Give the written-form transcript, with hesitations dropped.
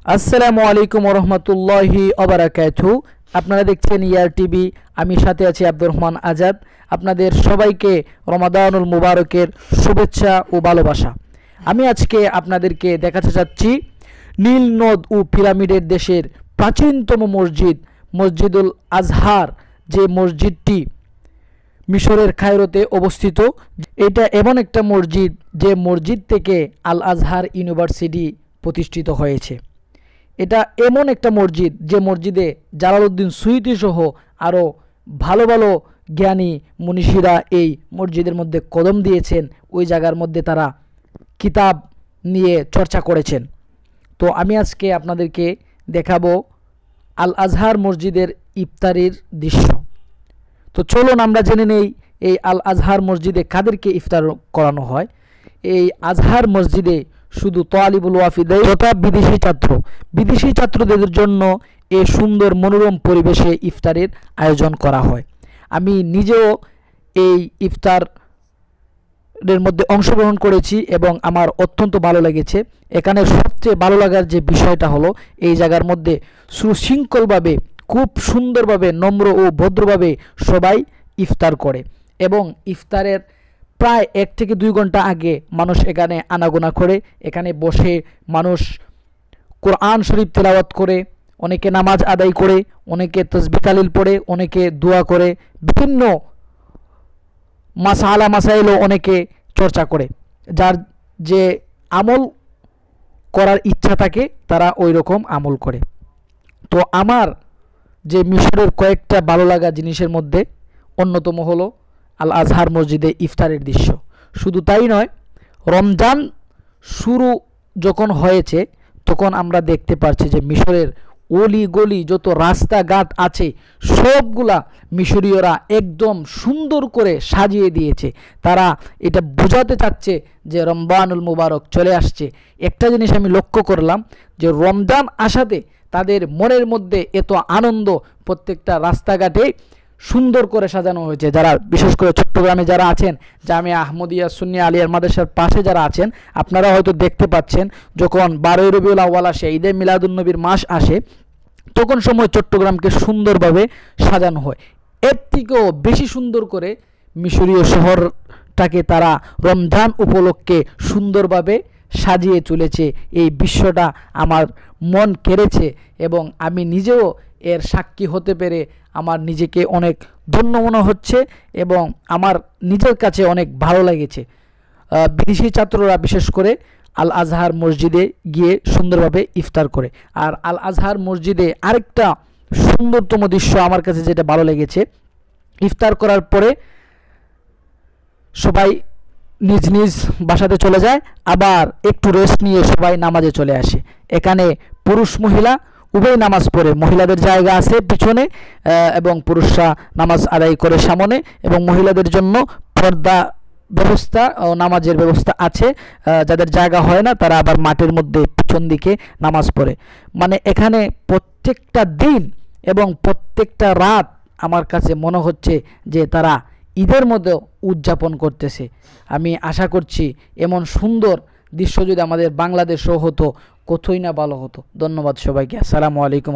আসসালামু আলাইকুম রহমতুল্লাহি ওবারাকাতুহু। আপনারা দেখছেন ইয়ার টিভি। আমি সাথে আছি আব্দুর রহমান আজাদ। আপনাদের সবাইকে রমাদানুল মুবারকের শুভেচ্ছা ও ভালোবাসা। আমি আজকে আপনাদেরকে দেখাতে চাচ্ছি নীল নদ ও পিরামিডের দেশের প্রাচীনতম মসজিদ মসজিদুল আজহার, যে মসজিদটি মিশরের কায়রোতে অবস্থিত। এটা এমন একটা মসজিদ যে মসজিদ থেকে আল আজহার ইউনিভার্সিটি প্রতিষ্ঠিত হয়েছে। এটা এমন একটা মসজিদ যে মসজিদে জালালউদ্দিন সুয়ুতী সহ আরও ভালো ভালো জ্ঞানী মনীষীরা এই মসজিদের মধ্যে কদম দিয়েছেন। ওই জায়গার মধ্যে তারা কিতাব নিয়ে চর্চা করেছেন। তো আমি আজকে আপনাদেরকে দেখাবো আল আজহার মসজিদের ইফতারির দৃশ্য। তো চলুন আমরা জেনে নেই এই আল আজহার মসজিদে কাদেরকে ইফতার করানো হয়। এই আজহার মসজিদে শুধু তালিবুল ওয়াফিদাই তথা বিদেশি ছাত্রদের জন্য এই সুন্দর মনোরম পরিবেশে ইফতারের আয়োজন করা হয়। আমি নিজেও এই ইফতারের মধ্যে অংশগ্রহণ করেছি এবং আমার অত্যন্ত ভালো লেগেছে। এখানে সবচেয়ে ভালো লাগার যে বিষয়টা হলো এই জায়গার মধ্যে সুশৃঙ্খলভাবে খুব সুন্দরভাবে নম্র ও ভদ্রভাবে সবাই ইফতার করে এবং ইফতারের প্রায় 1 থেকে 2 ঘন্টা আগে মানুষ এখানে আনাগোনা করে। এখানে বসে মানুষ কোরআন শরীফ তেলাওয়াত করে, অনেকে নামাজ আদায় করে, অনেকে তাসবিহ তাহলিল পড়ে, অনেকে দোয়া করে, বিভিন্ন মাসাইলও অনেকে চর্চা করে। যার যে আমল করার ইচ্ছা থাকে তারা ওই রকম আমল করে। তো আমার যে মিশরের কয়েকটা ভালো লাগা জিনিসের মধ্যে অন্যতম হলো আল আজহার মসজিদে ইফতারের দৃশ্য। শুধু তাই নয়, রমজান শুরু যখন হয়েছে তখন আমরা দেখতে পাচ্ছি যে মিশরের অলি গলি যত রাস্তাঘাট আছে সবগুলা মিশরীয়রা একদম সুন্দর করে সাজিয়ে দিয়েছে। তারা এটা বোঝাতে চাচ্ছে যে রমজানুল মুবারক চলে আসছে। একটা জিনিস আমি লক্ষ্য করলাম যে রমজান আসাতে তাদের মনের মধ্যে এত আনন্দ, প্রত্যেকটা রাস্তাঘাটে সুন্দর করে সাজানো হয়েছে। যারা বিশেষ করে চট্টগ্রামে যারা আছেন, জামিয়া আহমদিয়া সুন্নিয়া আলিয়ার মাদ্রাসার পাশে যারা আছেন, আপনারা হয়তো দেখতে পাচ্ছেন যখন 12ই রবিউল আউয়াল আসে, ঈদে মিলাদুন্নবীর মাস আসে, তখন সময় চট্টগ্রামকে সুন্দরভাবে সাজানো হয়। এর থেকেও বেশি সুন্দর করে মিশরীয় শহরটাকে তারা রমজান উপলক্ষে সুন্দরভাবে সাজিয়ে চলেছে। এই দৃশ্যটা আমার মন কেড়েছে এবং আমি নিজেও এর সাক্ষী হতে পেরে আমার নিজেকে অনেক ধন্য মনে হচ্ছে এবং আমার নিজের কাছে অনেক ভালো লেগেছে। বিদেশি ছাত্ররা বিশেষ করে আল আজহার মসজিদে গিয়ে সুন্দরভাবে ইফতার করে। আর আল আজহার মসজিদে আরেকটা সুন্দরতম দৃশ্য আমার কাছে যেটা ভালো লেগেছে, ইফতার করার পরে সবাই নিজ নিজ বাসাতে চলে যায়, আবার একটু রেস্ট নিয়ে সবাই নামাজে চলে আসে। এখানে পুরুষ মহিলা উভয় নামাজ পড়ে। মহিলাদের জায়গা আছে পিছনে এবং পুরুষরা নামাজ আদায় করে সামনে, এবং মহিলাদের জন্য পর্দা ব্যবস্থা ও নামাজের ব্যবস্থা আছে। যাদের জায়গা হয় না তারা আবার মাঠের মধ্যে পিছন দিকে নামাজ পড়ে। মানে এখানে প্রত্যেকটা দিন এবং প্রত্যেকটা রাত আমার কাছে মনে হচ্ছে যে তারা ঈদের মধ্যে উদযাপন করতেছে। আমি আশা করছি এমন সুন্দর দৃশ্য যদি আমাদের বাংলাদেশেও হতো কতই না ভালো হতো। ধন্যবাদ সবাইকে। আসসালামু আলাইকুম।